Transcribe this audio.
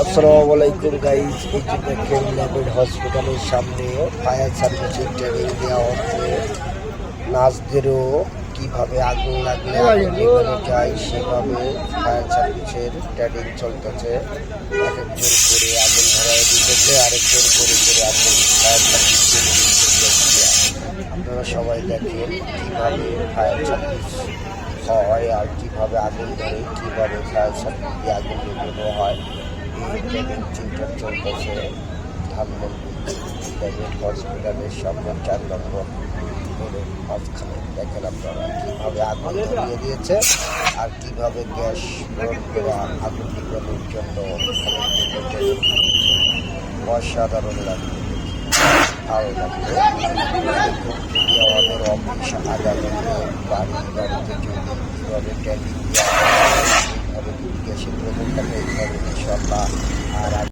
আসসালামু আলাইকুম গাইজ, এই যে দেখেন ল্যাবেড হসপিটালের সামনে ফায়ার সার্ভিসের ট্রেনিং দেওয়া হচ্ছে। নার্সদেরও কীভাবে আগুন লাগলে আগুন নেভানো যায় সেভাবে ফায়ার সার্ভিসের ট্রেনিং চলতেছে। এক একজন করে আগুন ধরায় দিতেছে, আরেকজন করে আগুন ফায়ার সার্ভিসের আপনারা সবাই দেখেন কীভাবে ফায়ার সার্ভিস হয় আর কীভাবে আগুন ধরে, কীভাবে ফায়ার সার্ভিস দিয়ে আগুন নেভানো হয়। এই ট্রেনিং সেন্টার চলতেছে ধানমন্ডি প্রাইভেট হসপিটালের সামনে 4 নম্বর রোডের মাঝখানে। দেখেন আপনারা কীভাবে আগুন ধরিয়ে দিয়েছে আর কীভাবে গ্যাস লোড করে আগুন নিবানোর জন্য অসাধারণ লাগবে, ভালো লাগবে। যদি আমাদের অফিস আদালতে বাড়িতে যদি কীভাবে ট্রেনিং দেওয়া হয়, এইভাবে গ্যাসের প্রবণতাকে এইভাবে ইনশাল্লাহ আর